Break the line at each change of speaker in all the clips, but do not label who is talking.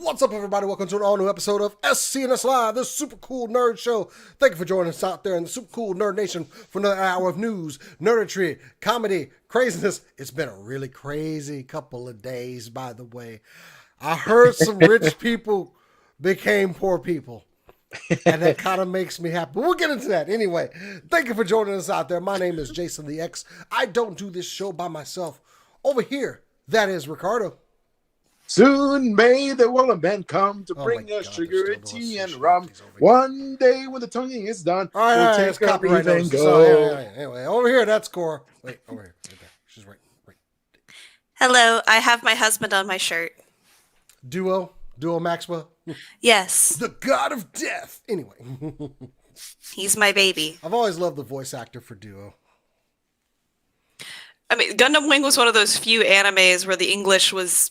What's up, everybody? Welcome to an all-new episode of SCNS Live, this super cool nerd show. Thank you for joining us out there in the super cool nerd nation for another hour of news, nerdetry, comedy, craziness. It's been a really crazy couple of days, by the way. I heard some rich people became poor people, and that kind of makes me happy. But we'll get into that. Anyway, thank you for joining us out there. My name is Jason the X. I don't do this show by myself. Over here, that is Ricardo.
Soon may the willing men come to bring us sugar and tea and rum. One day when the tonguing is done,
all right,
we'll take our leave and go.
Anyway, over here, that's Cora. Wait, over here. Right there. She's right.
Hello, I have my husband on my shirt.
Duo Maxwell.
Yes.
The god of death. Anyway.
He's my baby.
I've always loved the voice actor for Duo.
I mean, Gundam Wing was one of those few animes where the English was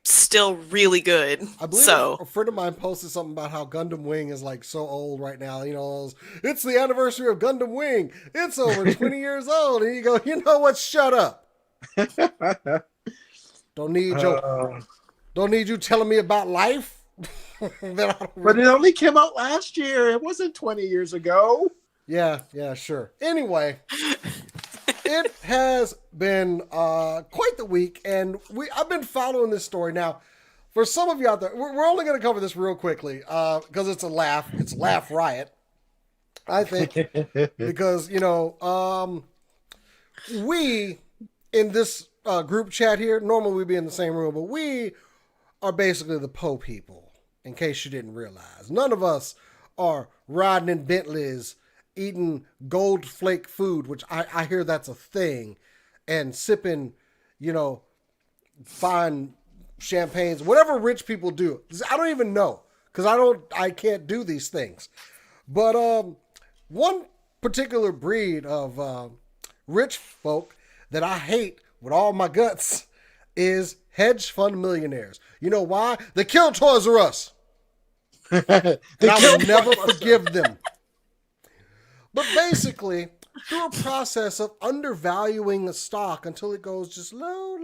still really good.
I believe a friend of mine posted something about how Gundam Wing is like so old right now. You know, it's the anniversary of Gundam Wing. It's over 20 years old. And you go, you know what? Shut up. Don't need you telling me about life.
But it only came out last year. It wasn't 20 years ago.
Yeah, sure. Anyway, it has been quite the week, and I've been following this story. Now, for some of you out there, we're only going to cover this real quickly because it's a laugh. It's a laugh riot, I think, because, you know, we, in this group chat here, normally we'd be in the same room, but we are basically the Poe people, in case you didn't realize. None of us are riding in Bentleys, eating gold flake food, which I hear that's a thing, and sipping, you know, fine champagnes, whatever rich people do. I don't even know, because I can't do these things. But one particular breed of rich folk that I hate with all my guts is hedge fund millionaires. You know why? They kill Toys R Us. And I will never forgive them. But basically, through a process of undervaluing a stock until it goes just low.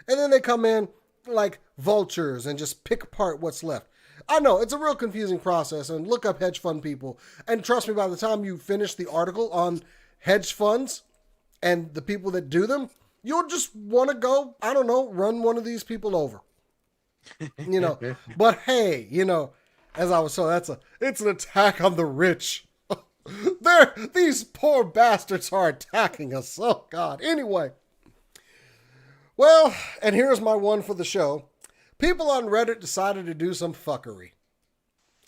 And then they come in like vultures and just pick apart what's left. I know, it's a real confusing process, and look up hedge fund people. And trust me, by the time you finish the article on hedge funds and the people that do them, you'll just want to go, I don't know, run one of these people over. You know, but hey, you know, as I was told, it's an attack on the rich. These poor bastards are attacking us. Oh, God. Anyway. Well, and here's my one for the show. People on Reddit decided to do some fuckery.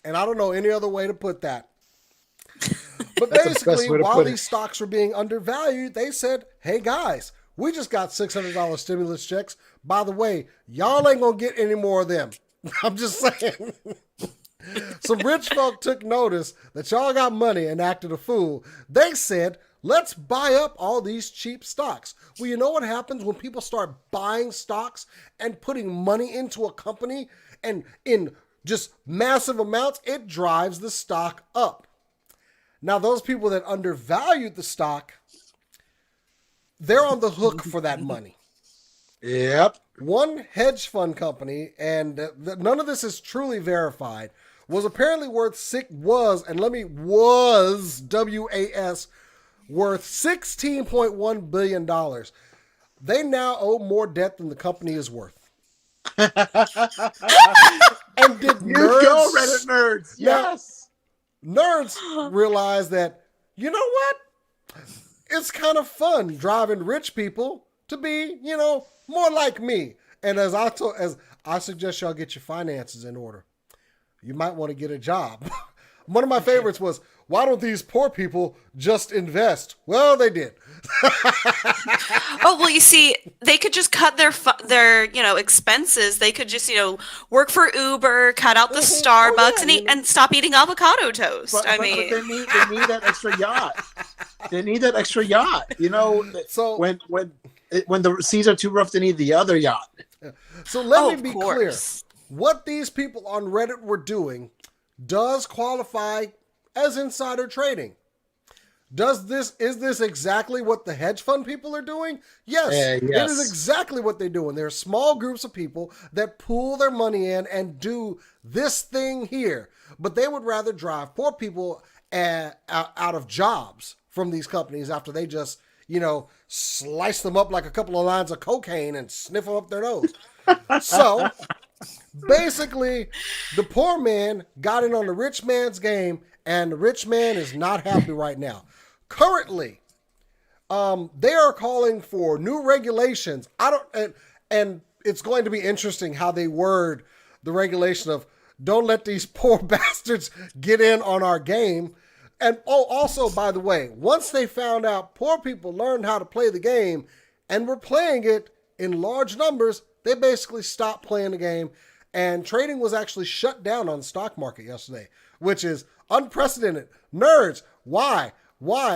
And I don't know any other way to put that. But basically, while these stocks were being undervalued, they said, hey, guys, we just got $600 stimulus checks. By the way, y'all ain't going to get any more of them. I'm just saying. Some rich folk took notice that y'all got money and acted a fool. They said, let's buy up all these cheap stocks. Well, you know what happens when people start buying stocks and putting money into a company and in just massive amounts? It drives the stock up. Now, those people that undervalued the stock, they're on the hook for that money.
Yep.
One hedge fund company, and none of this is truly verified, was apparently worth WAS, worth $16.1 billion. They now owe more debt than the company is worth. And did
go, Reddit nerds. Yes.
Nerds realize that, you know what? It's kind of fun driving rich people to be, you know, more like me. And as I suggest y'all get your finances in order. You might want to get a job. One of my favorites was, why don't these poor people just invest? Well, they did.
Oh, well, you see, they could just cut their expenses. They could just, work for Uber, cut out the Starbucks, and stop eating avocado toast.
But they need that extra yacht. They need that extra yacht. You know, so when the seas are too rough, they need the other yacht.
So let me be clear. What these people on Reddit were doing does qualify as insider trading. Is this exactly what the hedge fund people are doing? Yes,
Yes.
it is exactly what they're doing. There are small groups of people that pool their money in and do this thing here, but they would rather drive poor people out of jobs from these companies after they just, slice them up like a couple of lines of cocaine and sniff them up their nose. So basically, the poor man got in on the rich man's game, and the rich man is not happy right now. Currently, they are calling for new regulations. And it's going to be interesting how they word the regulation of don't let these poor bastards get in on our game. And also, by the way, once they found out poor people learned how to play the game and were playing it in large numbers, they basically stopped playing the game. And trading was actually shut down on the stock market yesterday, which is unprecedented. Nerds, why?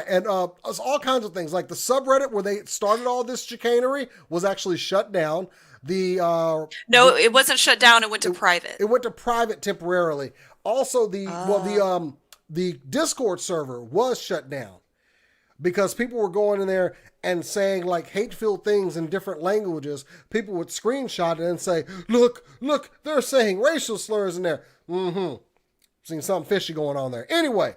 And it's all kinds of things. Like the subreddit where they started all this chicanery was actually shut down.
No, it wasn't shut down. It went to private.
It went to private temporarily. Also, the Discord server was shut down because people were going in there and saying like hate-filled things in different languages. People would screenshot it and say, look, they're saying racial slurs in there. Seen something fishy going on there. Anyway,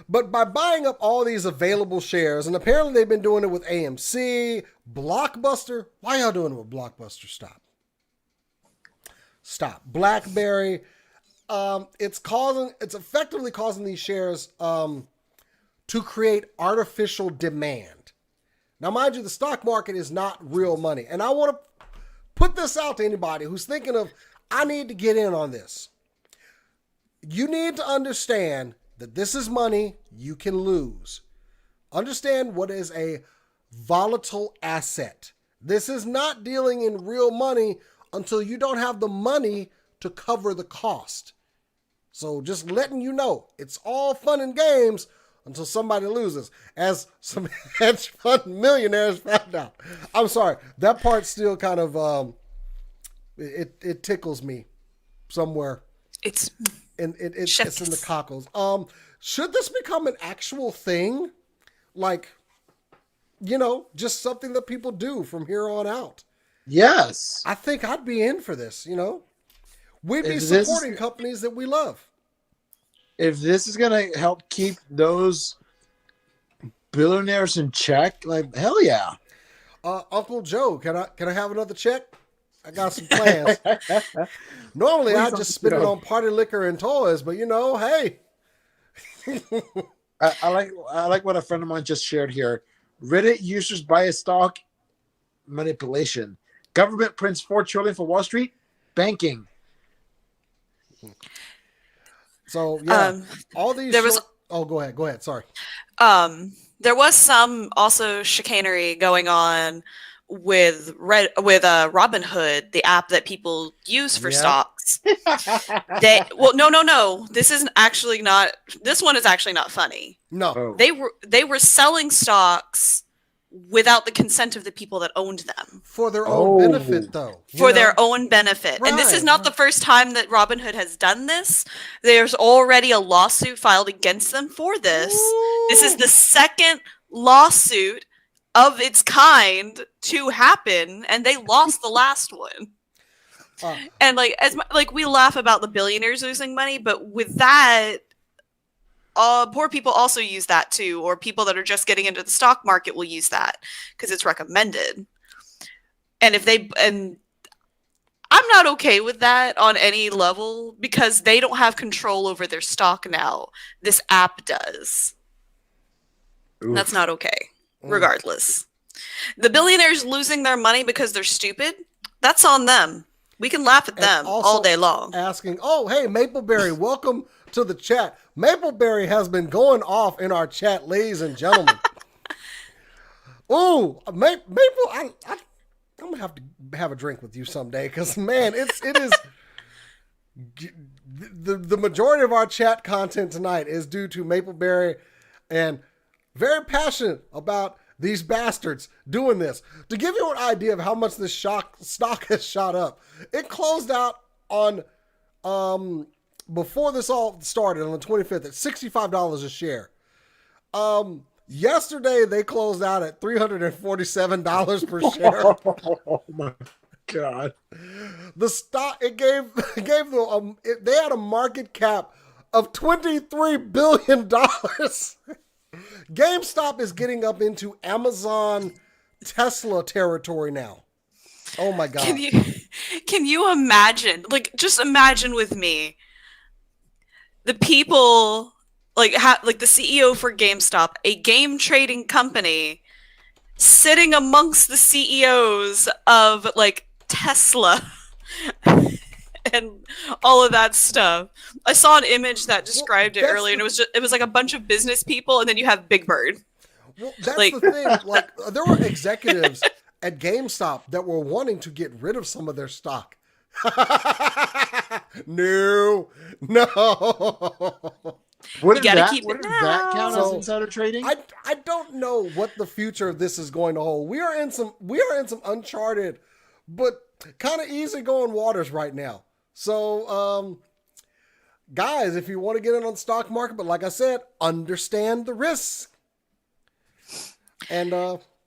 but by buying up all these available shares, and apparently they've been doing it with AMC, Blockbuster. Why y'all doing it with Blockbuster? Stop. BlackBerry. It's effectively causing these shares to create artificial demand. Now, mind you, the stock market is not real money. And I want to put this out to anybody who's thinking of, I need to get in on this. You need to understand that this is money you can lose. Understand what is a volatile asset. This is not dealing in real money until you don't have the money to cover the cost. So just letting you know, it's all fun and games until somebody loses, as some hedge fund millionaires found out. I'm sorry, that part still kind of it tickles me somewhere. It's in the cockles. Should this become an actual thing? Like, just something that people do from here on out.
Yes.
I think I'd be in for this, We'd be supporting companies that we love.
If this is going to help keep those billionaires in check, like, hell yeah.
Uncle Joe, can I have another check? I got some plans. Normally, I just spend it on party liquor and toys, but hey.
I like what a friend of mine just shared here. Reddit users buy a stock manipulation. Government prints $4 trillion for Wall Street. Banking.
So yeah, all these. Go ahead. Sorry.
There was some also chicanery going on with Robinhood, the app that people use for stocks. No. This one is actually not funny.
No.
They were selling stocks without the consent of the people that owned them.
For their own benefit, though.
For their own benefit.
Right,
and this is not the first time that Robinhood has done this. There's already a lawsuit filed against them for this. Ooh. This is the second lawsuit of its kind to happen, and they lost the last one. And we laugh about the billionaires losing money, but with that, poor people also use that too, or people that are just getting into the stock market will use that because it's recommended. And I'm not okay with that on any level because they don't have control over their stock now. This app does. That's not okay, regardless. The billionaires losing their money because they're stupid, that's on them. We can laugh at them all day long.
Asking, hey, Mapleberry, welcome to the chat. Mapleberry has been going off in our chat, ladies and gentlemen. Maple, I'm gonna have to have a drink with you someday because man, it is the majority of our chat content tonight is due to Mapleberry and very passionate about these bastards doing this. To give you an idea of how much this stock has shot up, it closed out on before this all started on the 25th at $65 a share. Yesterday they closed out at $347 per share.
Oh my god!
The stock it gave them they had a market cap of $23 billion. GameStop is getting up into Amazon Tesla territory now. Oh my god.
Can you imagine? Like, just imagine with me the people like the CEO for GameStop, a game trading company, sitting amongst the CEOs of like Tesla and all of that stuff. I saw an image that described it earlier, and it was like a bunch of business people, and then you have Big Bird.
Well, that's
like,
the thing. Like, there were executives at GameStop that were wanting to get rid of some of their stock. No.
Wouldn't
gotta
that,
keep it
wouldn't
now.
that count as
So,
insider trading?
I don't know what the future of this is going to hold. We are in some uncharted but kind of easygoing waters right now. So, guys, if you want to get in on the stock market, but like I said, understand the risks. And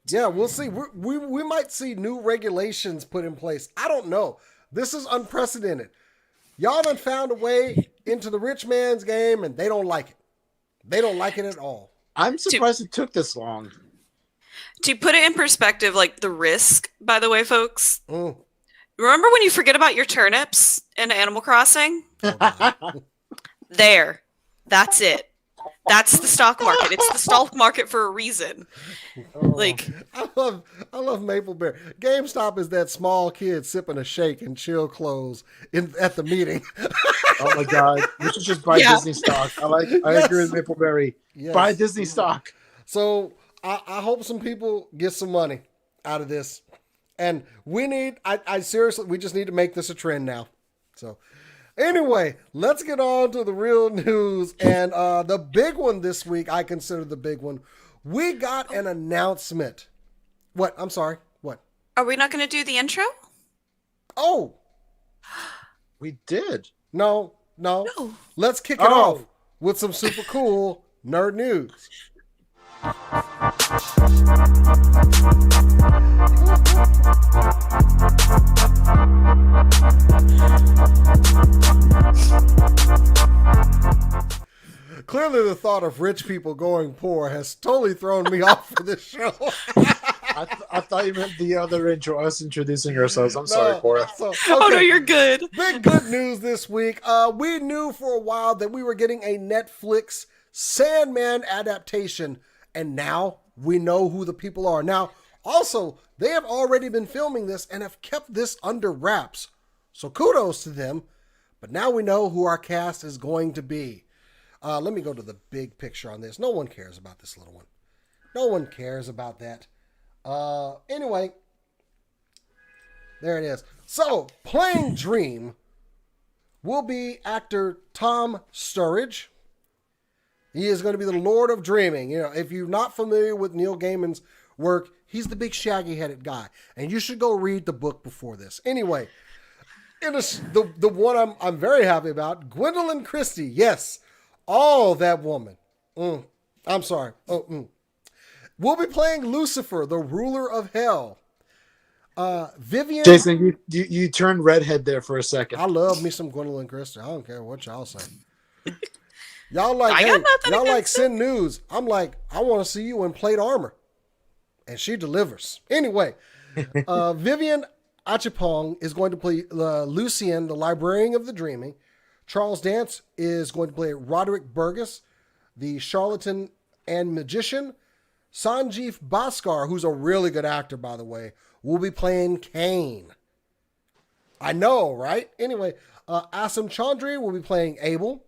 yeah, we'll see. We might see new regulations put in place. I don't know. This is unprecedented. Y'all done found a way into the rich man's game, and they don't like it. They don't like it at all.
I'm surprised it took this long.
To put it in perspective, like the risk, by the way, folks.
Mm.
Remember when you forget about your turnips in Animal Crossing? There. That's it. That's the stock market. It's the stock market for a reason. Like,
I love Mapleberry. GameStop is that small kid sipping a shake and chill clothes at the meeting.
Oh my god! We should just buy Disney stock. I agree with Mapleberry.
Yes.
Buy Disney stock.
So I hope some people get some money out of this, and we need. I seriously, we just need to make this a trend now. So. Anyway, let's get on to the real news. And the big one this week, I consider the big one. We got an announcement. What? I'm sorry. What?
are we not going to do the intro?
Oh,
We did.
no.
No.
Let's kick it off with some super cool nerd news. Clearly, the thought of rich people going poor has totally thrown me off for this show.
I thought you meant the other intro, us introducing ourselves. I'm sorry, Cora.
Oh, no, you're good.
Big good news this week. We knew for a while that we were getting a Netflix Sandman adaptation, and now we know who the people are. Now, also, they have already been filming this and have kept this under wraps. So kudos to them. But now we know who our cast is going to be. Let me go to the big picture on this. No one cares about this little one. No one cares about that. Anyway, there it is. So, playing Dream will be actor Tom Sturridge. He is going to be the Lord of Dreaming. You know, if you're not familiar with Neil Gaiman's work, he's the big shaggy-headed guy. And you should go read the book before this. Anyway, it is the one I'm very happy about, Gwendolyn Christie. Yes, all that woman. I'm sorry. We'll be playing Lucifer, the ruler of hell. Vivian.
Jason, you turned redhead there for a second.
I love me some Gwendolyn Christie. I don't care what y'all say. Y'all like,
I got nothing
y'all like
against
send news. I'm like, I want to see you in plate armor. And she delivers. Anyway, Vivian Achipong is going to play Lucien, the librarian of the dreaming. Charles Dance is going to play Roderick Burgess, the charlatan and magician. Sanjeev Bhaskar, who's a really good actor, by the way, will be playing Cain. I know, right? Anyway, Asim Chandri will be playing Abel,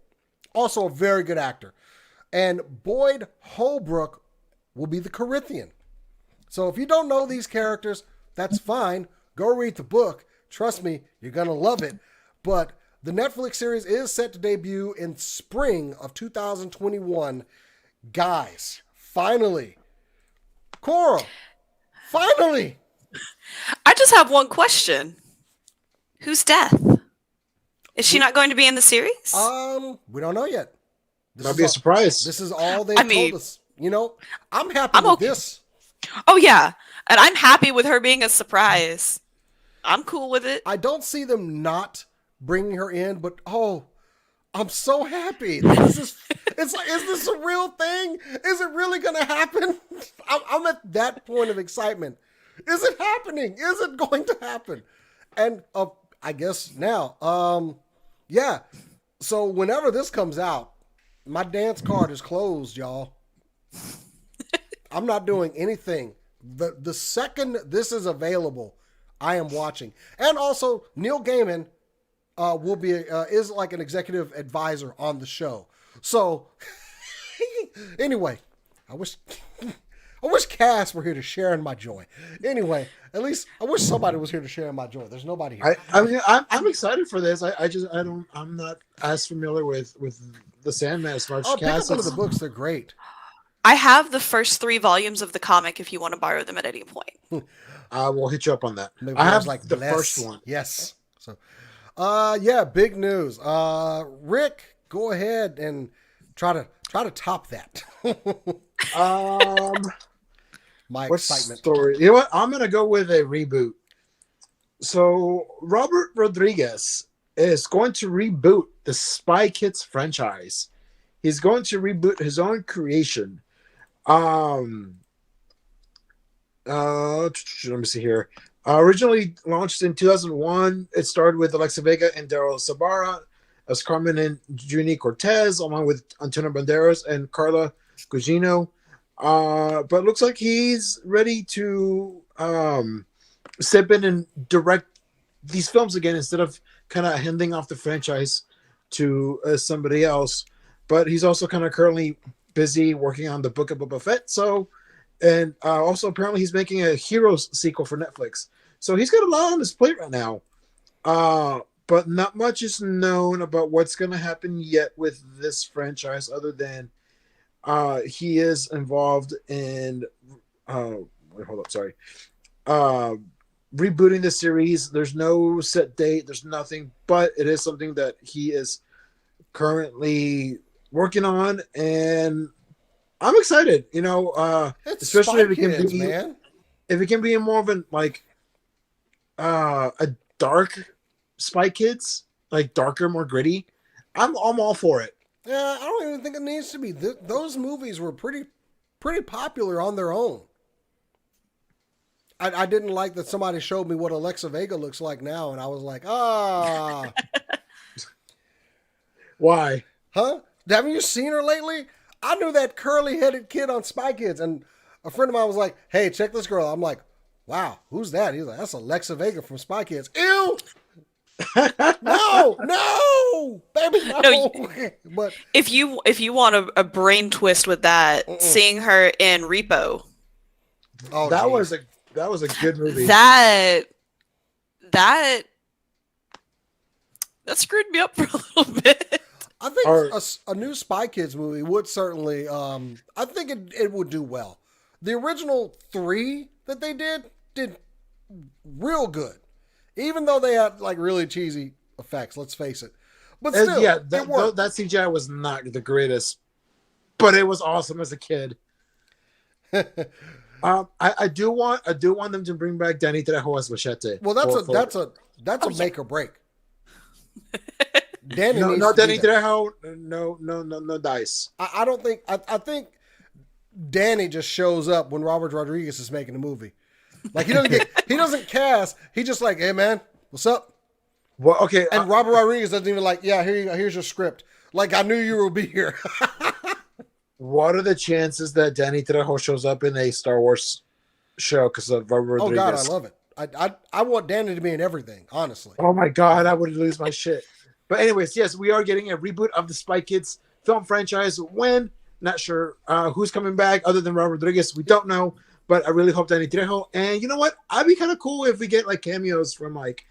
also a very good actor. And Boyd Holbrook will be the Corinthian. So if you don't know these characters, that's fine. Go read the book. Trust me, you're going to love it. But the Netflix series is set to debut in spring of 2021. Guys, finally. Cora, finally.
I just have one question. Who's Death? Is she not going to be in the series?
We don't know yet.
That'd be a surprise.
This is all they
I mean,
told us. you know, I'm happy
I'm
with
okay.
this.
Oh yeah, and I'm happy with her being a surprise. I'm cool with it.
I don't see them not bringing her in, but oh, I'm so happy that this is. It's like, is this a real thing? Is it really gonna happen? I'm at that point of excitement. Is it happening? Is it going to happen? And I guess now, yeah. So whenever this comes out, my dance card is closed, y'all. I'm not doing anything. The second this is available, I am watching. And also, Neil Gaiman will be is like an executive advisor on the show. So anyway, I wish Cass were here to share in my joy. Anyway, at least I wish somebody was here to share in my joy. There's nobody here.
I'm excited for this. I'm not as familiar with the Sandman as much.
Oh, pick up
Cass,
one of the books. They're great.
I have the first 3 volumes of the comic if you want to borrow them at any point.
I will hit you up on that.
Maybe
I have
like
the
bless.
first one.
Yes. So, yeah, big news. Rick, go ahead and try to top that. My excitement.
Story? You know what? I'm gonna go with a reboot. So Robert Rodriguez is going to reboot the Spy Kids franchise. He's going to reboot his own creation. Let me see here. Originally launched in 2001, it started with Alexa Vega and Daryl Sabara as Carmen and Junie Cortez, along with Antonio Banderas and Carla Gugino. But looks like he's ready to step in and direct these films again instead of kind of handing off the franchise to somebody else. But he's also kind of currently busy working on the Book of Boba Fett. So, and also apparently he's making a Heroes sequel for Netflix. So he's got a lot on his plate right now. But not much is known about what's going to happen yet with this franchise other than he is involved in rebooting the series. There's no set date. There's nothing, but it is something that he is currently working on, and I'm excited. You know, especially if it can be, man. If it can be more of an like a dark Spy Kids, like darker, more gritty. I'm all for it.
Yeah, I don't even think it needs to be. Those movies were pretty popular on their own. I didn't like that somebody showed me what Alexa Vega looks like now, and I was like, ah.
Why?
Huh? Haven't you seen her lately? I knew that curly-headed kid on Spy Kids, and a friend of mine was like, hey, check this girl. I'm like, wow, who's that? He's like, that's Alexa Vega from Spy Kids. Ew! No, baby, no. But
if you want a brain twist with that, seeing her in Repo.
Oh, that was a good movie.
Mm.
That screwed me up for a little bit.
I think a new Spy Kids movie would certainly. I think it would do well. The original 3 that they did real good, even though they had like really cheesy effects. Let's face it. But still,
yeah, that CGI was not the greatest, but it was awesome as a kid. I do want them to bring back Danny Trejo as Machete.
Well, that's a make or break. Danny
Danny Trejo, no dice.
I don't think. I think Danny just shows up when Robert Rodriguez is making a movie. Like he doesn't cast. He just like, hey man, what's up?
Well, okay.
And Robert Rodriguez doesn't even like, yeah, here you go. Here's your script. Like I knew you would be here.
What are the chances that Danny Trejo shows up in a Star Wars show because of Robert Rodriguez?
Oh God, I love it. I want Danny to be in everything. Honestly.
Oh my God, I would lose my shit. But anyways, yes, we are getting a reboot of the Spy Kids film franchise. When? Not sure. Who's coming back other than Robert Rodriguez? We don't know. But I really hope Danny Trejo. And you know what? I'd be kind of cool if we get like cameos from like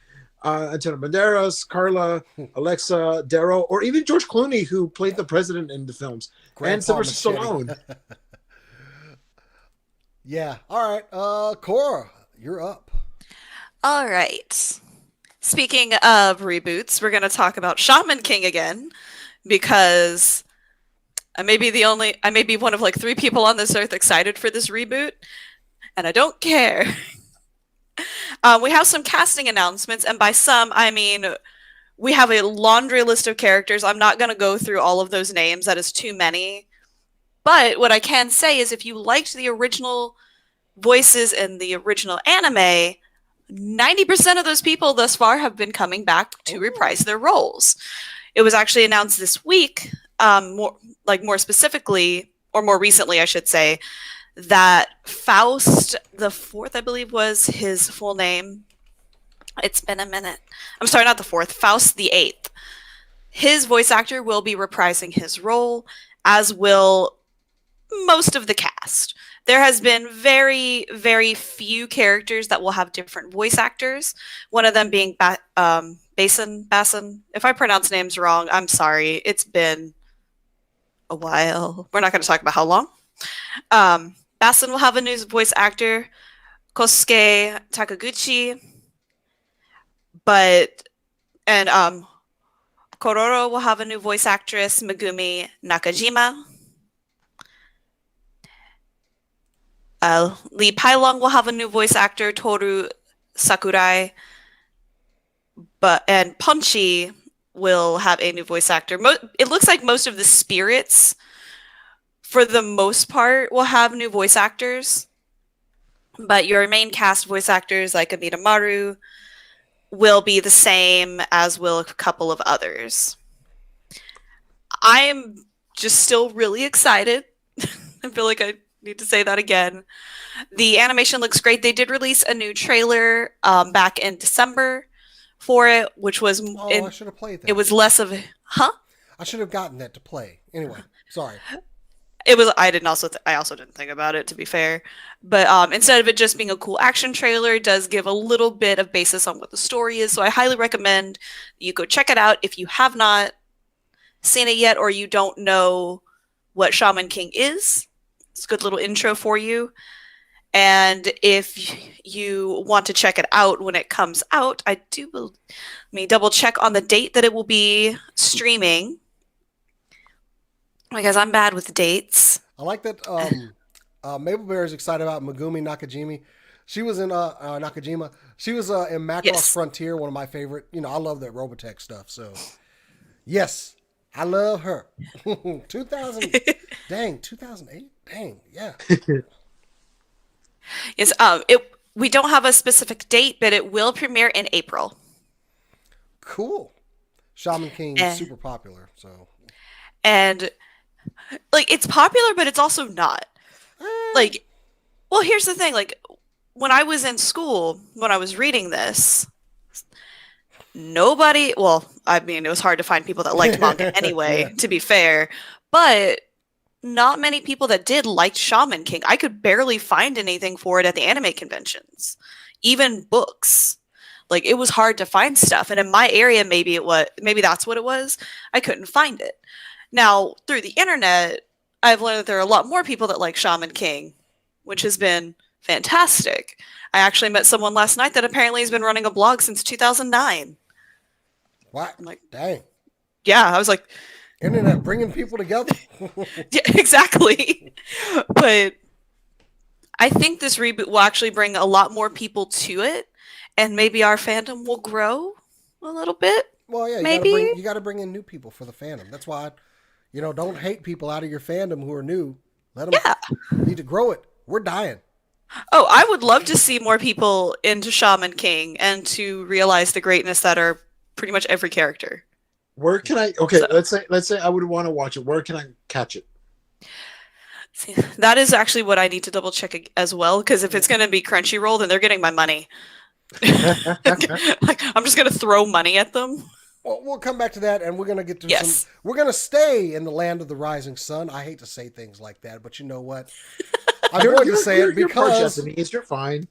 Antonio Banderas, Carla, Alexa, Daryl, or even George Clooney, who played the president in the films, and Sylvester Stallone.
Yeah. All right. Cora, you're up.
All right. Speaking of reboots, we're going to talk about Shaman King again because I may be one of like 3 people on this earth excited for this reboot, and I don't care. We have some casting announcements, and by some, I mean we have a laundry list of characters. I'm not going to go through all of those names. That is too many. But what I can say is if you liked the original voices in the original anime, 90% of those people thus far have been coming back to reprise their roles. It was actually announced this week, more specifically, or more recently, I should say, that Faust the Fourth, I believe was his full name. It's been a minute. I'm sorry, not the Fourth. Faust the Eighth. His voice actor will be reprising his role, as will most of the cast. There has been very, very few characters that will have different voice actors. One of them being Basin. If I pronounce names wrong, I'm sorry. It's been a while. We're not going to talk about how long. Basin will have a new voice actor, Kosuke Takaguchi. And Kororo will have a new voice actress, Megumi Nakajima. Lee Pailong will have a new voice actor, Toru Sakurai. And Punchy will have a new voice actor. It looks like most of the spirits, for the most part, will have new voice actors. But your main cast voice actors, like Amita Maru, will be the same, as will a couple of others. I'm just still really excited. I feel like I need to say that again. The animation looks great. They did release a new trailer back in December for it, which was
I should have played that.
It was less of a
I should have gotten that to play. Anyway, sorry.
It was. I also didn't think about it, to be fair. But instead of it just being a cool action trailer, it does give a little bit of basis on what the story is. So I highly recommend you go check it out if you have not seen it yet, or you don't know what Shaman King is. It's a good little intro for you. And if you want to check it out when it comes out, let me double check on the date that it will be streaming, because I'm bad with dates.
I like that Maple Bear is excited about Megumi Nakajima. She was in Nakajima. She was in Macross Frontier, one of my favorite. I love that Robotech stuff. So, yes, I love her. 2008? Dang, yeah.
Yes, we don't have a specific date, but it will premiere in April.
Cool. Shaman King is super popular, so.
And it's popular, but it's also not. Here's the thing. When I was in school, when I was reading this, it was hard to find people that liked manga anyway, to be fair. But not many people that did liked Shaman King. I could barely find anything for it at the anime conventions, even books. It was hard to find stuff. And in my area, maybe that's what it was. I couldn't find it. Now, through the internet, I've learned that there are a lot more people that like Shaman King, which has been fantastic. I actually met someone last night that apparently has been running a blog since 2009.
What?
I'm like,
dang.
Yeah, I was like,
internet bringing people together.
Yeah, exactly. But I think this reboot will actually bring a lot more people to it, and maybe our fandom will grow a little bit.
Well, yeah,
maybe
you got to bring in new people for the fandom. That's why, don't hate people out of your fandom who are new. Let them. Yeah. You need to grow it. We're dying.
Oh, I would love to see more people into Shaman King and to realize the greatness that are pretty much every character.
Where can I? Okay, so, let's say I would want to watch it. Where can I catch it?
See, that is actually what I need to double check as well. Because if it's going to be Crunchyroll, then they're getting my money. I'm just going to throw money at them.
Well, we'll come back to that, and we're going to get to some. We're going to stay in the land of the rising sun. I hate to say things like that, but you know what? I'm going to say it because
Japanese. You're fine.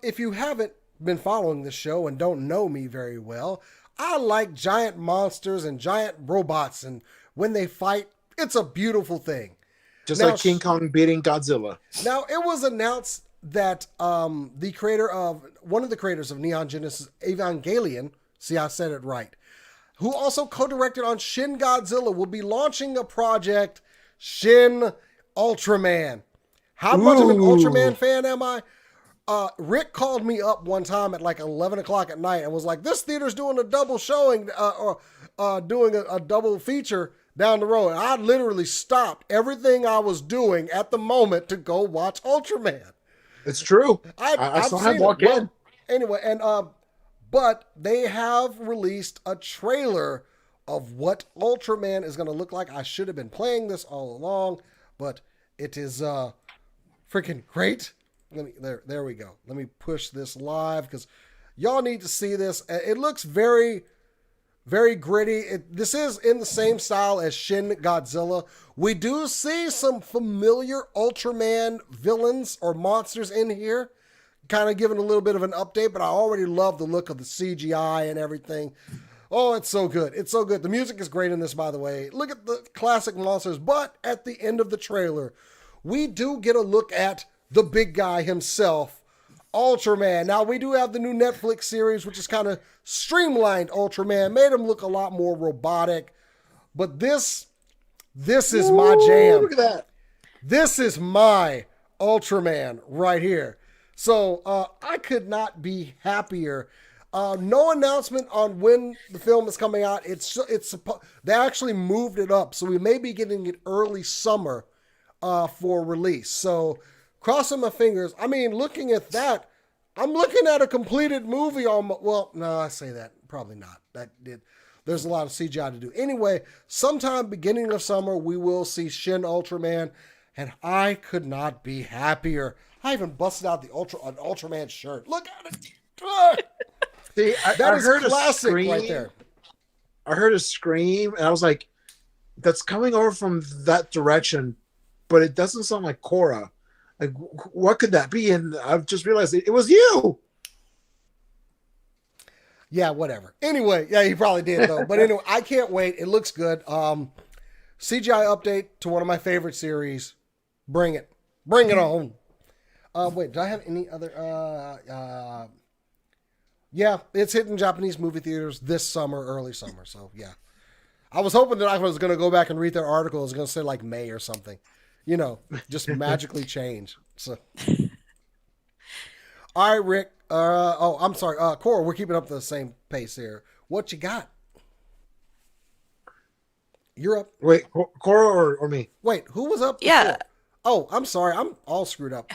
If you haven't been following the show and don't know me very well, I like giant monsters and giant robots, and when they fight, it's a beautiful thing.
Just like King Kong beating Godzilla.
Now, it was announced that one of the creators of Neon Genesis Evangelion, see, I said it right, who also co-directed on Shin Godzilla, will be launching a project, Shin Ultraman. How much of an Ultraman fan am I? Rick called me up one time at like 11 o'clock at night and was like, this theater's doing a double showing or doing a double feature down the road. And I literally stopped everything I was doing at the moment to go watch Ultraman.
It's true. I saw him walk in.
Well, anyway, and but they have released a trailer of what Ultraman is going to look like. I should have been playing this all along, but it is freaking great. There we go. Let me push this live because y'all need to see this. It looks very, very gritty. This is in the same style as Shin Godzilla. We do see some familiar Ultraman villains or monsters in here, kind of giving a little bit of an update, but I already love the look of the CGI and everything. Oh, it's so good. It's so good. The music is great in this, by the way. Look at the classic monsters, but at the end of the trailer, we do get a look at the big guy himself, Ultraman. Now, we do have the new Netflix series, which is kind of streamlined Ultraman, made him look a lot more robotic. But this is my jam.
Look at that.
This is my Ultraman right here. So I could not be happier. No announcement on when the film is coming out. They actually moved it up, so we may be getting it early summer for release. So crossing my fingers. I mean, looking at that, I'm looking at a completed movie almost. Well, no, I say that. Probably not. There's a lot of CGI to do. Anyway, sometime beginning of summer, we will see Shin Ultraman, and I could not be happier. I even busted out an Ultraman shirt. Look at it.
See,
That
I
is
heard
classic
a scream,
right there.
I heard a scream, and I was like, that's coming over from that direction, but it doesn't sound like Korra. Like, what could that be? And I've just realized it was you.
Yeah, whatever. Anyway, yeah, he probably did though. But anyway, I can't wait. It looks good. CGI update to one of my favorite series. Bring it. Bring it on. Wait, do I have any other? Yeah, it's hitting Japanese movie theaters this summer, early summer. So yeah, I was hoping that I was going to go back and read their article. It was going to say like May or something. You know, just magically change. So, all right, Rick. I'm sorry, Cora. We're keeping up the same pace here. What you got? You're up.
Wait, Korra or me?
Wait, who was up?
Yeah.
Before? Oh, I'm sorry. I'm all screwed up.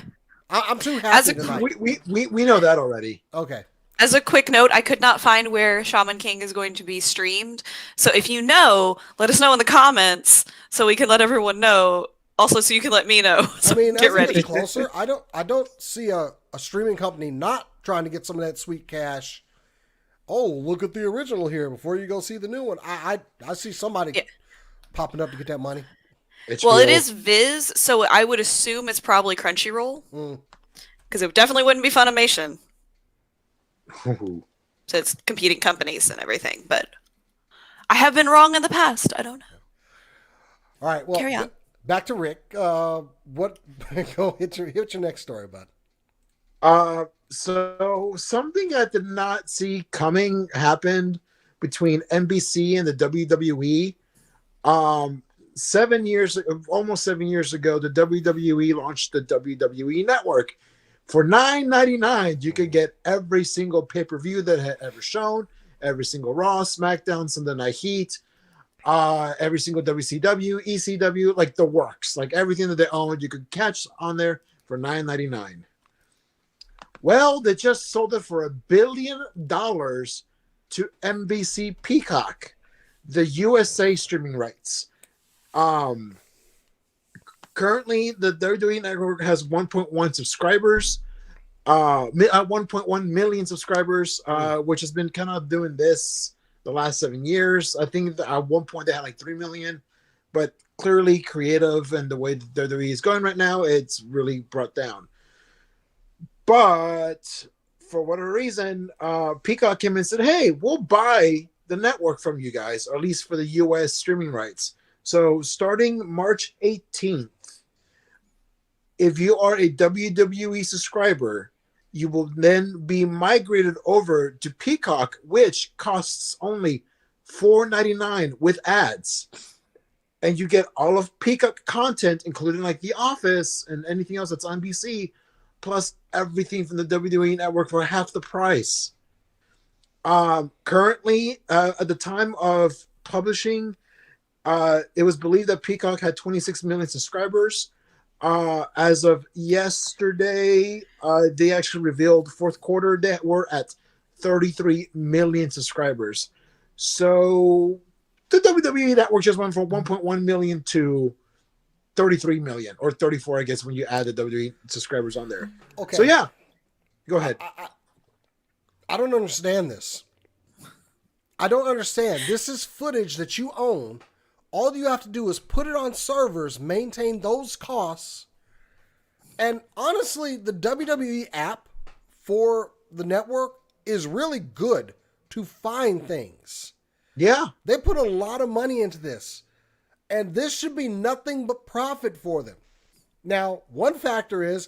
I'm too happy tonight.
We know that already.
Okay.
As a quick note, I could not find where Shaman King is going to be streamed. So if you know, let us know in the comments so we can let everyone know. Also, so you can let me know. So
I mean,
get
as it
ready.
gets closer, I don't see a streaming company not trying to get some of that sweet cash. Oh, look at the original here before you go see the new one. I see somebody popping up to get that money.
Well, it is Viz, so I would assume it's probably Crunchyroll. Because it definitely wouldn't be Funimation. So it's competing companies and everything. But I have been wrong in the past. I don't know.
All right, well,
Carry on.
Back to Rick. What? Go hit your next story, bud.
So something I did not see coming happened between NBC and the WWE. Almost 7 years ago, the WWE launched the WWE Network. For $9.99, you could get every single pay-per-view that had ever shown, every single Raw, SmackDown, Sunday Night Heat, every single WCW, ECW, like the works, like everything that they owned, you could catch on there for $9.99. Well, they just sold it for $1 billion to NBC Peacock, the USA streaming rights. Currently, the They're Doing Network has 1.1 subscribers, 1.1 million subscribers, which has been kind of doing this the last 7 years. I think at one point they had like 3 million, but clearly creative and the way that WWE is going right now, it's really brought down. But for whatever reason, Peacock came and said, hey, we'll buy the network from you guys, or at least for the US streaming rights. So starting March 18th, if you are a WWE subscriber, you will then be migrated over to Peacock, which costs only $4.99 with ads. And you get all of Peacock content, including like The Office and anything else that's on NBC, plus everything from the WWE Network for half the price. Currently, at the time of publishing, it was believed that Peacock had 26 million subscribers. As of yesterday, they actually revealed fourth quarter they were at 33 million subscribers. So the WWE Network just went from 1.1 million to 33 million, or 34, I guess, when you add the WWE subscribers on there.
Okay.
So yeah, go ahead.
I don't understand this. I don't understand. This is footage that you own. All you have to do is put it on servers, maintain those costs. And honestly, the WWE app for the network is really good to find things.
Yeah.
They put a lot of money into this. And this should be nothing but profit for them. Now, one factor is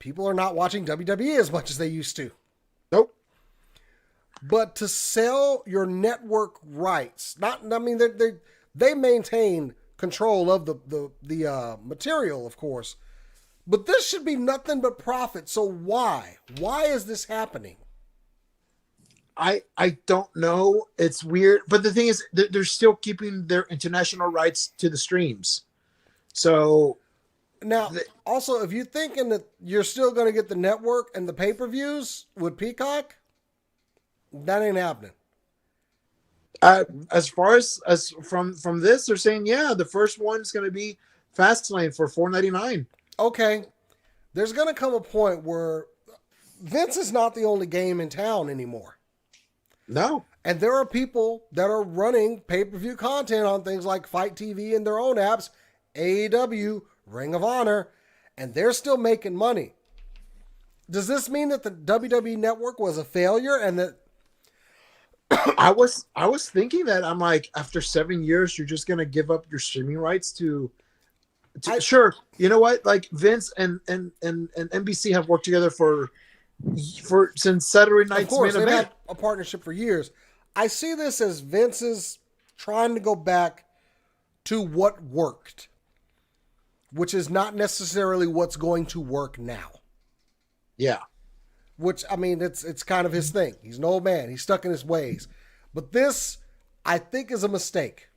people are not watching WWE as much as they used to.
Nope.
But to sell your network rights, they maintain control of the material, of course. But this should be nothing but profit. So why? Why is this happening?
I don't know. It's weird. But the thing is, they're still keeping their international rights to the streams. So
now, also, if you're thinking that you're still going to get the network and the pay-per-views with Peacock, that ain't happening.
As far as from this, they're saying, yeah, the first one's going to be Fastlane for $4.99.
Okay. There's going to come a point where Vince is not the only game in town anymore.
No.
And there are people that are running pay-per-view content on things like Fight TV and their own apps, AEW, Ring of Honor, and they're still making money. Does this mean that the WWE Network was a failure and that
I was thinking that, I'm like, after 7 years, you're just gonna give up your streaming rights to sure, you know what? Like Vince and NBC have worked together for since Saturday Night's
of course,
Main
they've
Event.
had a partnership for years. I see this as Vince's trying to go back to what worked, which is not necessarily what's going to work now.
Yeah.
Which, I mean, it's kind of his thing. He's an old man. He's stuck in his ways. But this, I think, is a mistake.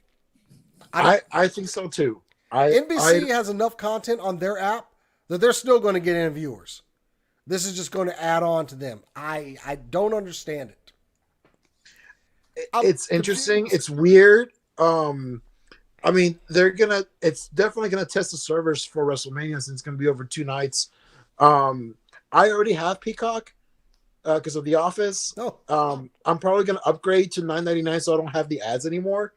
I think so too.
NBC has enough content on their app that they're still going to get in viewers. This is just going to add on to them. I don't understand it.
It's interesting. It's weird. I mean, it's definitely gonna test the servers for WrestleMania since it's gonna be over 2 nights. I already have Peacock because of The Office.
Oh.
I'm probably gonna upgrade to $9.99 so I don't have the ads anymore.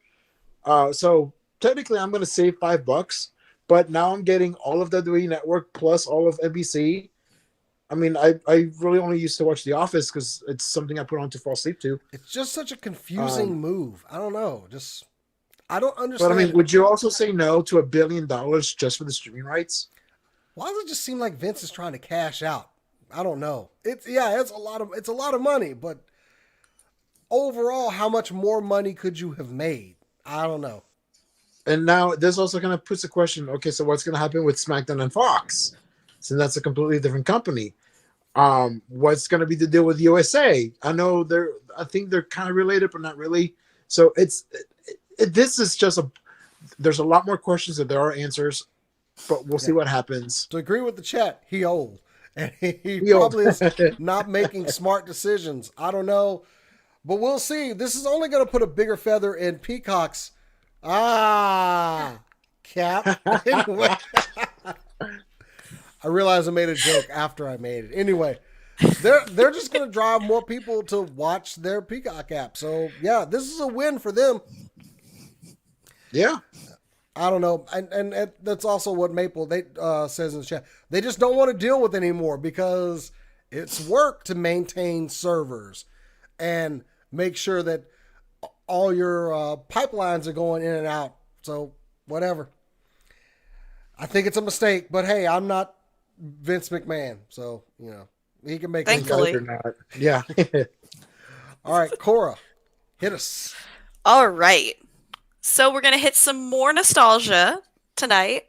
So technically, I'm gonna save $5, but now I'm getting all of the WWE Network plus all of NBC. I mean, I really only used to watch The Office because it's something I put on to fall asleep to.
It's just such a confusing move. I don't know. I don't understand.
But I mean, would you also say no to $1 billion just for the streaming rights?
Why does it just seem like Vince is trying to cash out? I don't know. It's a lot of money, but overall, how much more money could you have made? I don't know.
And now this also kind of puts the question, okay, so what's going to happen with SmackDown and Fox? Since that's a completely different company. What's going to be the deal with USA? I think they're kind of related, but not really. So this is just there's a lot more questions than there are answers, but we'll see what happens.
To agree with the chat, he old. And he probably is not making smart decisions. I don't know, but we'll see. This is only going to put a bigger feather in Peacock's cap. Anyway. I realized I made a joke after I made it. Anyway, they're just going to drive more people to watch their Peacock app. So, yeah, this is a win for them.
Yeah.
I don't know. And that's also what Maple says in the chat. They just don't want to deal with it anymore because it's work to maintain servers and make sure that all your pipelines are going in and out. So, whatever. I think it's a mistake, but hey, I'm not Vince McMahon, so he can make.
Thankfully,
yeah.
All right, Cora, hit us.
All right. So we're going to hit some more nostalgia tonight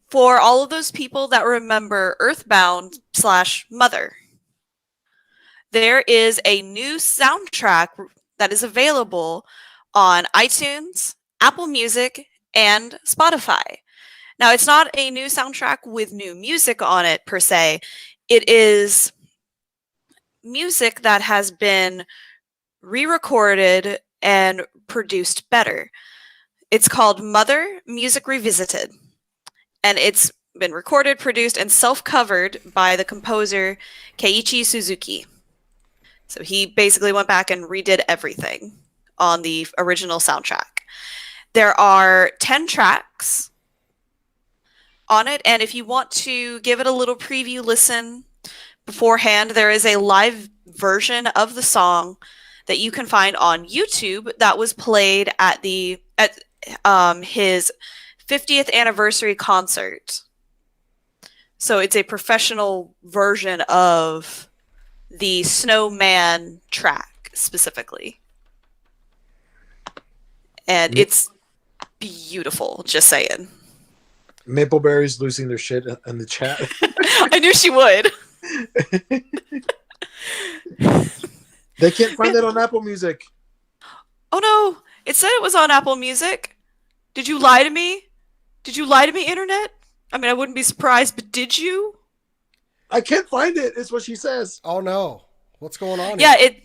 for all of those people that remember Earthbound / Mother. There is a new soundtrack that is available on iTunes, Apple Music, and Spotify. Now, it's not a new soundtrack with new music on it per se. It is music that has been re-recorded and produced better. It's called Mother Music Revisited, and it's been recorded, produced, and self-covered by the composer Keiichi Suzuki. So he basically went back and redid everything on the original soundtrack. There are 10 tracks on it, and if you want to give it a little preview listen beforehand, there is a live version of the song that you can find on YouTube that was played at his 50th anniversary concert. So it's a professional version of the Snowman track specifically. And it's beautiful, just saying.
Mapleberry's losing their shit in the chat.
I knew she would.
They can't find that on Apple Music.
Oh no, it said it was on Apple Music. Did you lie to me? Did you lie to me, Internet? I mean, I wouldn't be surprised, but did you?
I can't find it. It's what she says.
Oh no. What's going on
Yeah,
here?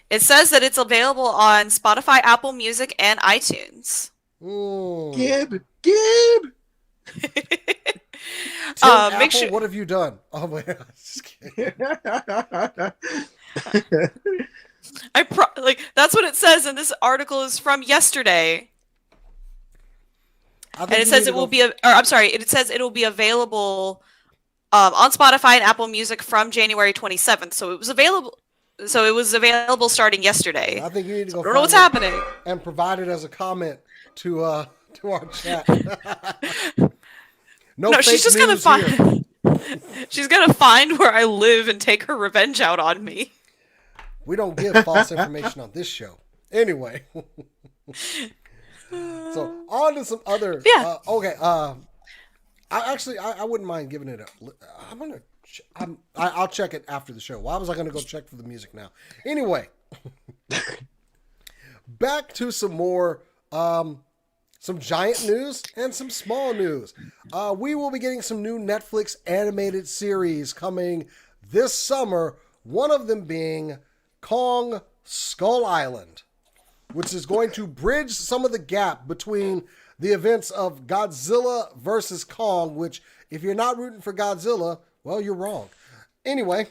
it says that it's available on Spotify, Apple Music, and iTunes.
Gib.
Tim Apple,
make sure.
what have you done? Oh my god. Just kidding.
That's what it says, and this article is from yesterday. And it says it will be. It says it will be available on Spotify and Apple Music from January 27th. So it was available. So it was available starting yesterday.
I think you need to go.
I don't know what's happening.
And provide it as a comment to our chat.
No, she's just gonna find. She's gonna find where I live and take her revenge out on me.
We don't give false information on this show. Anyway. So on to some other.
Yeah.
Okay. I wouldn't mind giving it a. I'll check it after the show. Why was I going to go check for the music now? Anyway, back to some more, some giant news and some small news. We will be getting some new Netflix animated series coming this summer. One of them being Kong Skull Island, which is going to bridge some of the gap between the events of Godzilla versus Kong, which if you're not rooting for Godzilla, well, you're wrong. Anyway,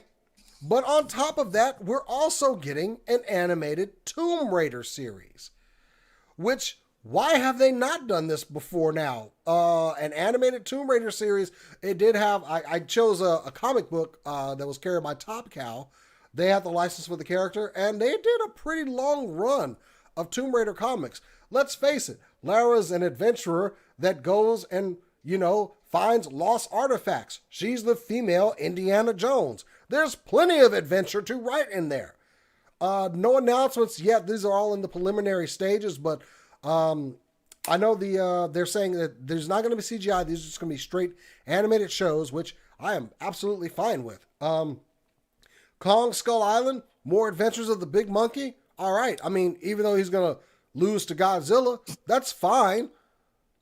but on top of that, we're also getting an animated Tomb Raider series, which, why have they not done this before now? An animated Tomb Raider series, it did have, I chose a comic book that was carried by Top Cow. They had the license for the character, and they did a pretty long run of Tomb Raider comics. Let's face it, Lara's an adventurer that goes and, finds lost artifacts. She's the female Indiana Jones. There's plenty of adventure to write in there. No announcements yet. These are all in the preliminary stages, but I know they're saying that there's not going to be CGI. These are just going to be straight animated shows, which I am absolutely fine with. Kong Skull Island, more adventures of the big monkey. All right. I mean, even though he's going to lose to Godzilla, that's fine.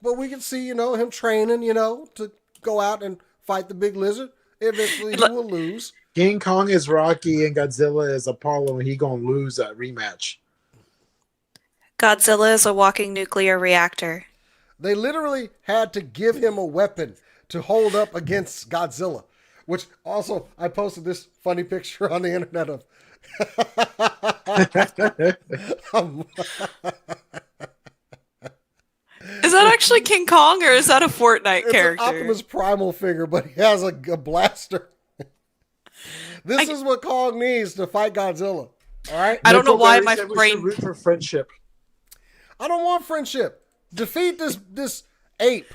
But we can see, him training, to go out and fight the big lizard. Eventually, he will lose.
King Kong is Rocky and Godzilla is Apollo, and he gonna lose that rematch.
Godzilla is a walking nuclear reactor.
They literally had to give him a weapon to hold up against Godzilla. Which also, I posted this funny picture on the internet of.
Is that actually King Kong or is that a Fortnite character?
It's an Optimus Primal figure, but he has a blaster. This is what Kong needs to fight Godzilla. All right.
I don't know why my
we
brain.
should root for friendship.
I don't want friendship. Defeat this ape.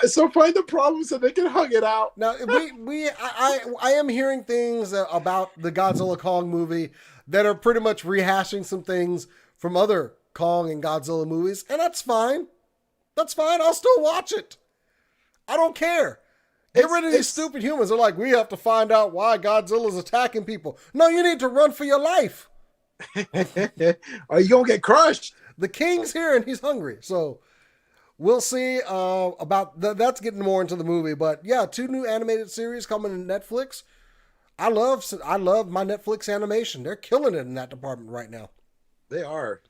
So find the problem so they can hug it out.
Now I am hearing things about the Godzilla Kong movie that are pretty much rehashing some things from other Kong and Godzilla movies, and that's fine. That's fine. I'll still watch it. I don't care. Get rid of these stupid humans. They're like, we have to find out why Godzilla's attacking people. No, you need to run for your life.
Or you gonna get crushed.
The king's here and he's hungry. So we'll see about that's getting more into the movie. But yeah, 2 new animated series coming to Netflix. I love my Netflix animation. They're killing it in that department right now.
They are.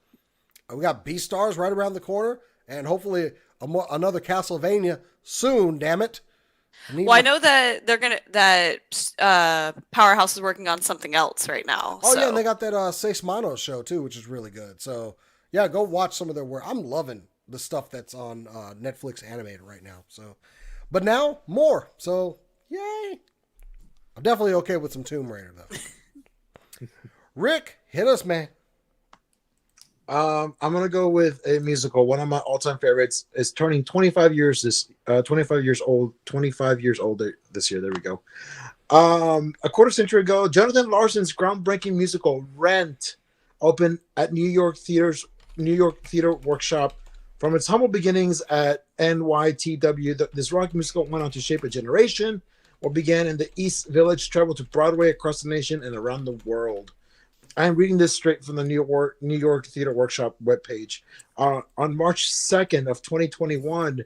We got Beastars right around the corner, and hopefully another Castlevania soon. Damn it!
I know that Powerhouse is working on something else right now.
Oh yeah, and they got that Seis Manos show too, which is really good. So yeah, go watch some of their work. I'm loving the stuff that's on Netflix animated right now. So, but now more. So yay! I'm definitely okay with some Tomb Raider though. Rick, hit us, man.
I'm gonna go with a musical. One of my all-time favorites is turning 25 years this 25 years old this year. There we go. A quarter century ago, Jonathan Larson's groundbreaking musical Rent opened at New York Theater Workshop. From its humble beginnings at NYTW, this rock musical went on to shape a generation. What began in the East Village traveled to Broadway, across the nation, and around the world. I am reading this straight from the New York Theater Workshop webpage. On March 2nd of 2021,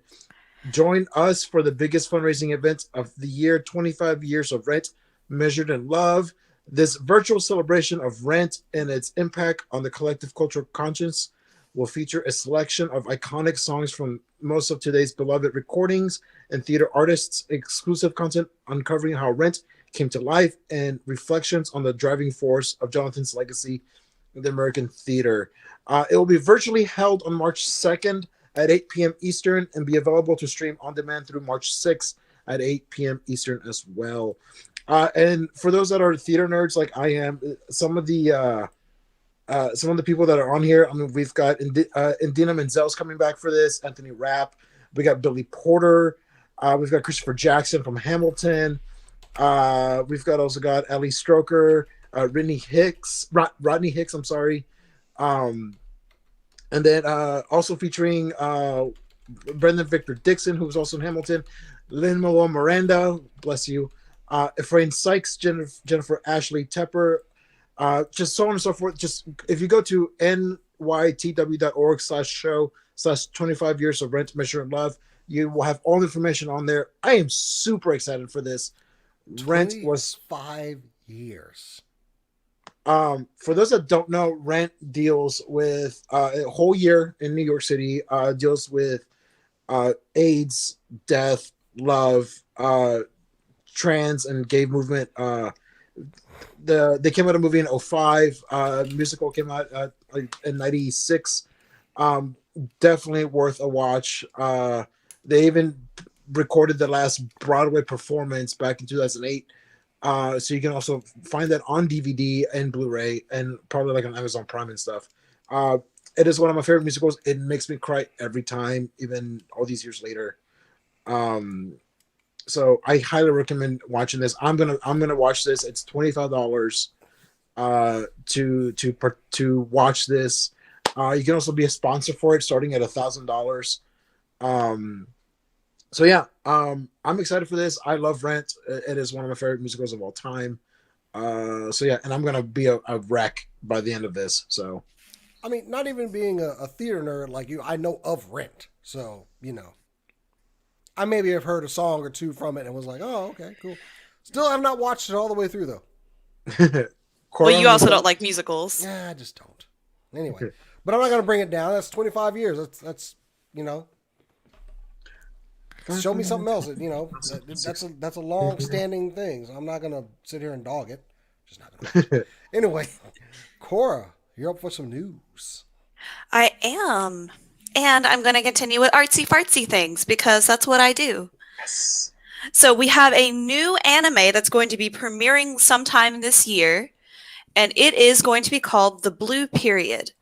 join us for the biggest fundraising event of the year, 25 Years of Rent, Measured in Love. This virtual celebration of Rent and its impact on the collective cultural conscience will feature a selection of iconic songs from most of today's beloved recordings and theater artists, exclusive content uncovering how Rent came to life, and reflections on the driving force of Jonathan's legacy in the American theater. It will be virtually held on March 2nd at 8 p.m. Eastern and be available to stream on demand through March 6th at 8 p.m. Eastern as well. And for those that are theater nerds like I am, some of the people that are on here, I mean, we've got Indina Menzel's coming back for this, Anthony Rapp, we got Billy Porter, we've got Christopher Jackson from Hamilton, we've also got Ellie Stroker, Rodney Hicks, I'm sorry, and then also featuring Brendan Victor Dixon, who was also in Hamilton, Lin-Manuel Miranda, bless you, Ephraim Sykes, Jennifer Ashley Tepper, just so on and so forth. Just if you go to nytw.org/show/25 years of Rent, Measure and Love, you will have all the information on there. I am super excited for this. Rent was
5 years.
For those that don't know, Rent deals with a whole year in New York City, deals with AIDS, death, love, trans and gay movement. They came out a movie in 2005. Musical came out in 96. Definitely worth a watch. They even recorded the last Broadway performance back in 2008. So you can also find that on DVD and Blu-ray and probably like on Amazon Prime and stuff. It is one of my favorite musicals. It makes me cry every time, even all these years later. So I highly recommend watching this. I'm gonna watch this. It's $25 to watch this. You can also be a sponsor for it, starting at $1,000. So yeah, I'm excited for this. I love Rent. It is one of my favorite musicals of all time. So yeah, and I'm gonna be a wreck by the end of this. So,
I mean, not even being a theater nerd like you, I know of Rent. So you know, I maybe have heard a song or two from it and was like, oh, okay, cool. Still have not watched it all the way through though.
Well, you also don't like musicals.
Yeah, I just don't. Anyway, but I'm not gonna bring it down. That's 25 years. That's you know. Show me something else. You know, that's a long-standing thing. So I'm not gonna sit here and dog it. Just not gonna. Anyway, Cora, you're up for some news.
I am, and I'm going to continue with artsy fartsy things because that's what I do.
yes.
So we have a new anime that's going to be premiering sometime this year, and it is going to be called The Blue Period.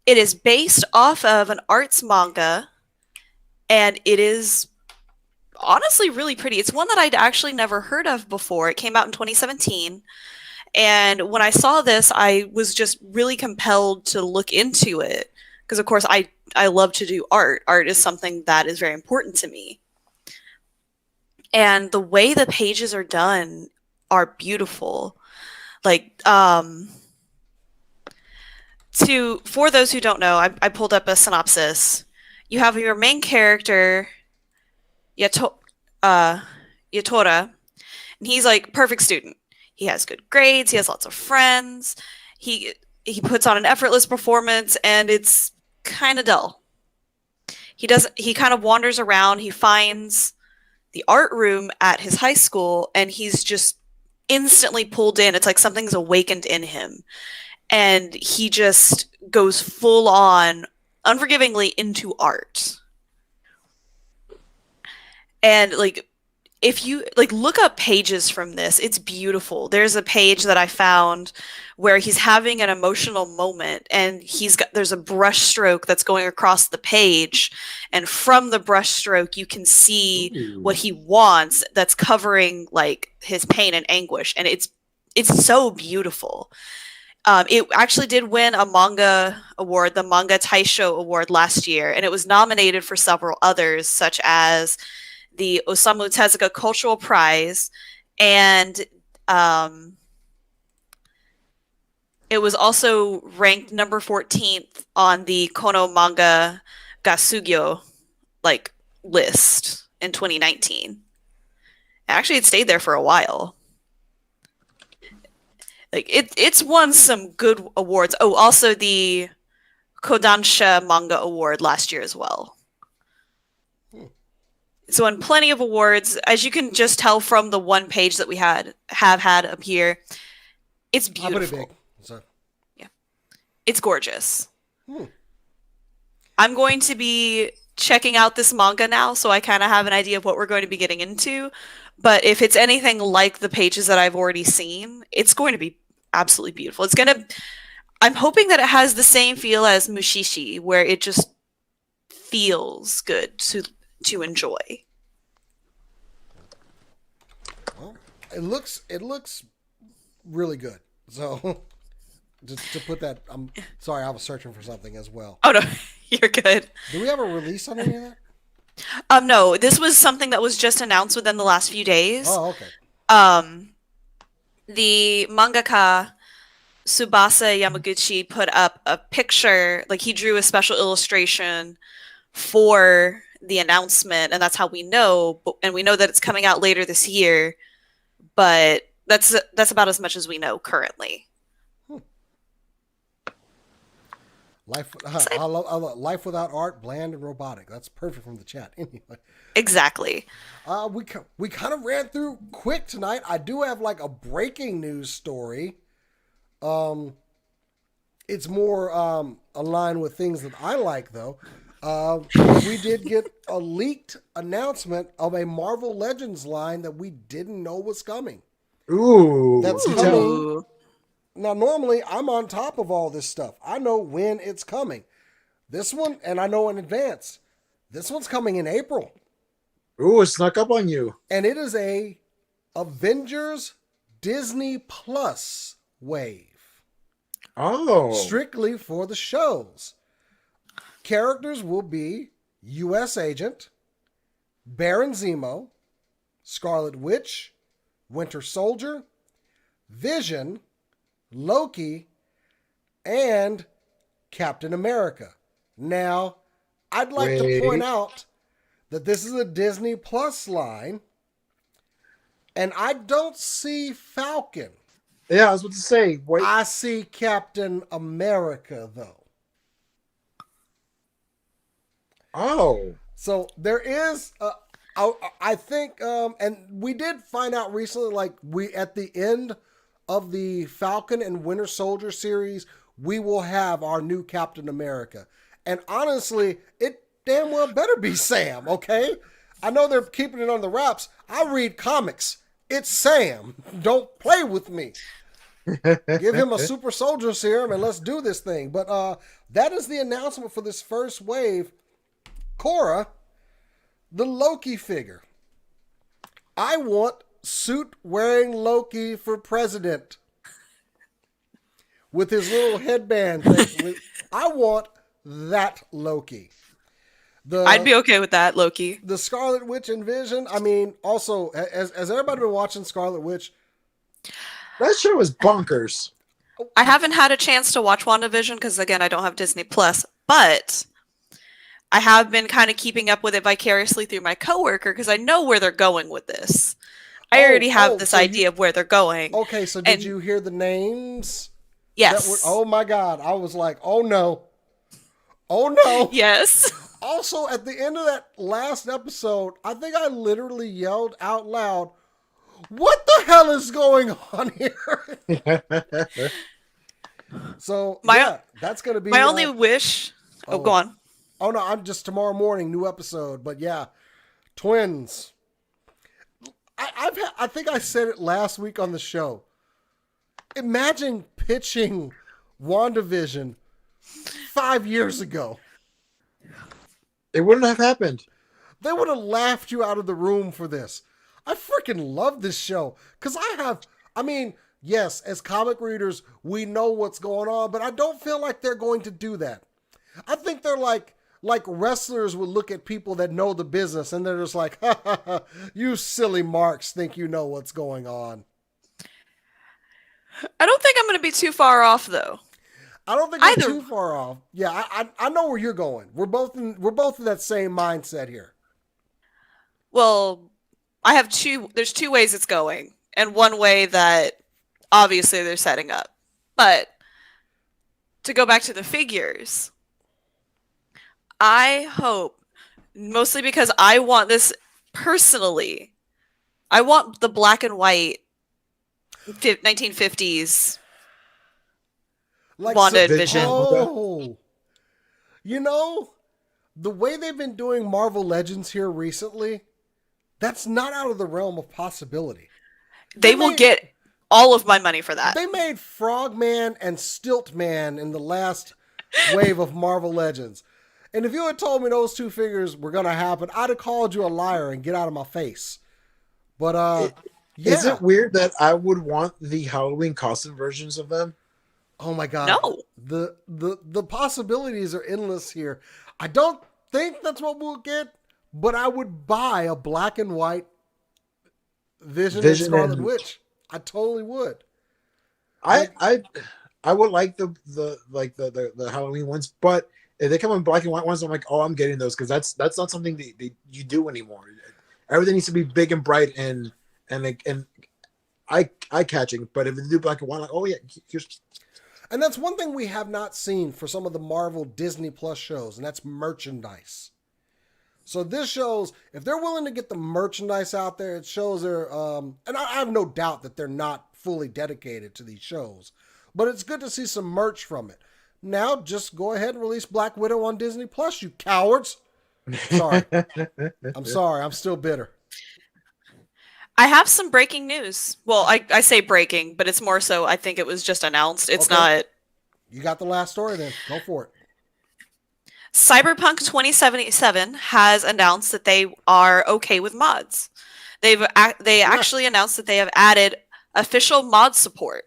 It is based off of an arts manga, and it is honestly really pretty. It's one that I'd actually never heard of before. It came out in 2017. And when I saw this, I was just really compelled to look into it because, of course, I love to do art. Art is something that is very important to me. And the way the pages are done are beautiful. Like, for those who don't know, I pulled up a synopsis. You have your main character, Yatora, and he's like perfect student. He has good grades. He has lots of friends. He puts on an effortless performance, and it's kind of dull. He kind of wanders around. He finds the art room at his high school, and he's just instantly pulled in. It's like something's awakened in him, and he just goes full on, unforgivingly into art. And like, if you like look up pages from this, it's beautiful. There's a page that I found where he's having an emotional moment, and there's a brush stroke that's going across the page, and from the brush stroke you can see what he wants that's covering like his pain and anguish, and it's so beautiful. It actually did win a manga award, the Manga Taisho Award last year, and it was nominated for several others, such as the Osamu Tezuka Cultural Prize, and it was also ranked number 14th on the Kono Manga Gasugyo like list in 2019. Actually, it stayed there for a while. Like it's won some good awards. Oh, also the Kodansha Manga Award last year as well. It's won plenty of awards, as you can just tell from the one page that we have had up here. It's beautiful.
I'll put it big. So.
Yeah, it's gorgeous. I'm going to be checking out this manga now, so I kind of have an idea of what we're going to be getting into. But if it's anything like the pages that I've already seen, it's going to be absolutely beautiful. I'm hoping that it has the same feel as Mushishi, where it just feels good to enjoy.
Well, it looks really good. So just to put that, I'm sorry, I was searching for something as well.
Oh no, you're good.
Do we have a release on any of that?
No, this was something that was just announced within the last few days.
Oh, okay.
The mangaka Tsubasa Yamaguchi put up a picture, like he drew a special illustration for the announcement, and that's how we know, and we know that it's coming out later this year, but that's about as much as we know currently.
Life, I love life without art, bland and robotic. That's perfect from the chat. Anyway,
exactly.
We kind of ran through quick tonight. I do have like a breaking news story. It's more aligned with things that I like, though. We did get a leaked announcement of a Marvel Legends line that we didn't know was coming.
Ooh,
that's coming. Now, normally I'm on top of all this stuff. I know when it's coming. This one, and I know in advance. This one's coming in April.
Ooh, it snuck up on you.
And it is a Avengers Disney Plus wave.
Oh.
Strictly for the shows. Characters will be U.S. Agent, Baron Zemo, Scarlet Witch, Winter Soldier, Vision, Loki, and Captain America. Now, I'd like to point out that this is a Disney Plus line, and I don't see Falcon.
Yeah, I was about to say. Wait.
I see Captain America, though.
Oh.
So there is, I think, and we did find out recently, like at the end of the Falcon and Winter Soldier series, we will have our new Captain America. And honestly, it damn well better be Sam, okay? I know they're keeping it on the wraps. I read comics. It's Sam. Don't play with me. Give him a super soldier serum and let's do this thing. But that is the announcement for this first wave. Korra, the Loki figure. I want suit-wearing Loki for president. With his little headband thing. I want that Loki.
I'd be okay with that, Loki.
The Scarlet Witch and Vision. I mean, also, has everybody been watching Scarlet Witch?
That show was bonkers.
I haven't had a chance to watch WandaVision because, again, I don't have Disney Plus, but I have been kind of keeping up with it vicariously through my coworker because I know where they're going with this. I already have this idea of where they're going.
Okay, so did you hear the names?
Yes.
Oh my God. I was like, oh no. Oh no.
Yes.
Also, at the end of that last episode, I think I literally yelled out loud, what the hell is going on here? So, that's going to be
my only wish. Oh, go on.
Oh, no, I'm just tomorrow morning, new episode. But yeah, twins. I think I said it last week on the show. Imagine pitching WandaVision 5 years ago.
It wouldn't have happened.
They would have laughed you out of the room for this. I freaking love this show. Because yes, as comic readers, we know what's going on, but I don't feel like they're going to do that. I think they're like wrestlers would look at people that know the business and they're just like, ha ha ha, you silly marks think you know what's going on.
I don't think I'm going to be too far off, though.
I don't think I'm too far off. Yeah, I know where you're going. We're both in that same mindset here.
Well, there's two ways it's going, and one way that obviously they're setting up. But to go back to the figures, I hope, mostly because I want this personally, I want the black and white 1950s WandaVision.
Oh, the way they've been doing Marvel Legends here recently, that's not out of the realm of possibility.
They will get all of my money for that.
They made Frogman and Stiltman in the last wave of Marvel Legends. And if you had told me those two figures were going to happen, I'd have called you a liar and get out of my face. But,
Is it weird that I would want the Halloween costume versions of them?
Oh my God.
No.
The possibilities are endless here. I don't think that's what we'll get, but I would buy a black and white Vision and Scarlet Witch. I totally would.
I would like the Halloween ones, but if they come in black and white ones, I'm like, oh, I'm getting those because that's not something that you do anymore. Everything needs to be big and bright and eye catching. But if they do black and white, like, oh yeah, here's.
And that's one thing we have not seen for some of the Marvel Disney Plus shows, and that's merchandise. So this shows, if they're willing to get the merchandise out there, it shows they're, and I have no doubt that they're not fully dedicated to these shows, but it's good to see some merch from it. Now, just go ahead and release Black Widow on Disney Plus, you cowards. Sorry. I'm sorry. I'm still bitter.
I have some breaking news. Well, I say breaking, but it's more so I think it was just announced. It's not.
You got the last story then. Go for it.
Cyberpunk 2077 has announced that they are okay with mods. They actually announced that they have added official mod support.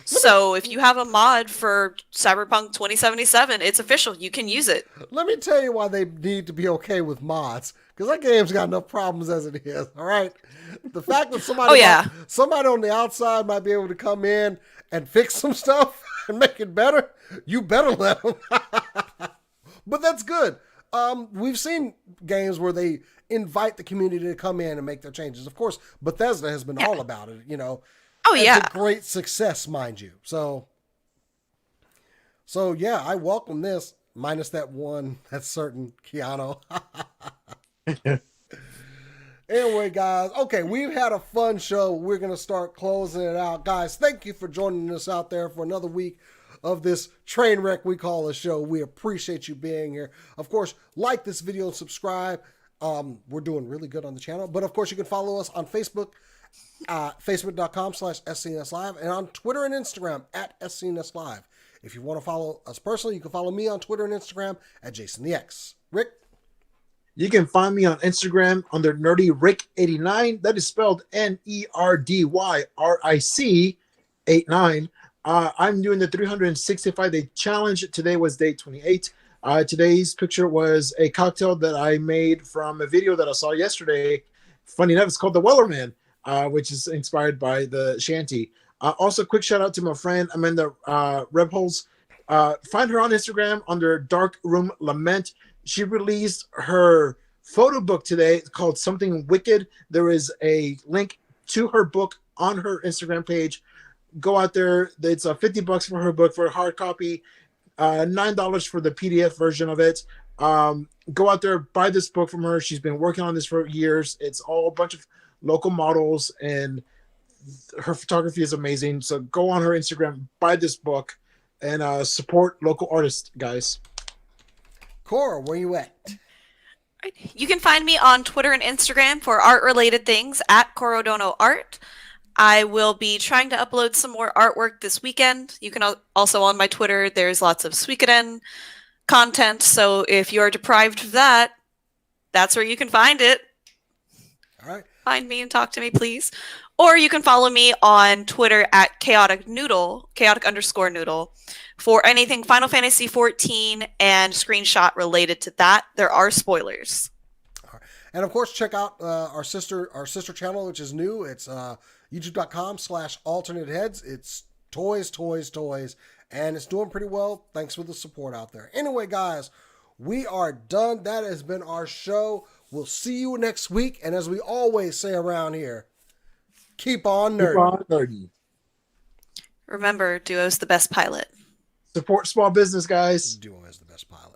So if you have a mod for Cyberpunk 2077, it's official. You can use it.
Let me tell you why they need to be okay with mods. Because that game's got enough problems as it is. All right. The fact that somebody on the outside might be able to come in and fix some stuff and make it better, you better let them. But that's good. We've seen games where they invite the community to come in and make their changes. Of course, Bethesda has been all about it,
Oh, yeah.
It's a great success, mind you. So yeah, I welcome this, minus that certain Keanu. Anyway, guys, okay, we've had a fun show. We're going to start closing it out. Guys, thank you for joining us out there for another week of this train wreck we call a show. We appreciate you being here. Of course, like this video and subscribe. We're doing really good on the channel. But, of course, you can follow us on Facebook, facebook.com/SCNS Live, and on Twitter and Instagram at SCNS Live. If you want to follow us personally, you can follow me on Twitter and Instagram at Jason the X. Rick?
You can find me on Instagram under NerdyRick89. That is spelled NERDYRIC89. I'm doing the 365-day challenge. Today was day 28. Today's picture was a cocktail that I made from a video that I saw yesterday. Funny enough, it's called the Wellerman, which is inspired by the shanty. Also, quick shout out to my friend Amanda Rebholz. Find her on Instagram under Dark Room Lament. She released her photo book today called Something Wicked. There is a link to her book on her Instagram page. Go out there. It's $50 for her book for a hard copy, $9 for the PDF version of it. Go out there, buy this book from her. She's been working on this for years. It's all a bunch of local models, and her photography is amazing. So go on her Instagram, buy this book, and support local artists, guys.
Cora, where you at?
You can find me on Twitter and Instagram for art-related things at Corodono Art. I will be trying to upload some more artwork this weekend. You can also on my Twitter, there's lots of Suikoden content. So if you're deprived of that, that's where you can find it.
All right.
Find me and talk to me, please. Or you can follow me on Twitter at chaotic_noodle, for anything Final Fantasy XIV and screenshot related to that. There are spoilers.
All right. And of course, check out our sister channel, which is new. It's youtube.com/alternateheads. It's toys, and it's doing pretty well. Thanks for the support out there. Anyway, guys, we are done. That has been our show. We'll see you next week. And as we always say around here, keep on nerding.
Keep on nerdy.
Remember, Duo's the best pilot.
Support small business, guys.
Duo is the best pilot.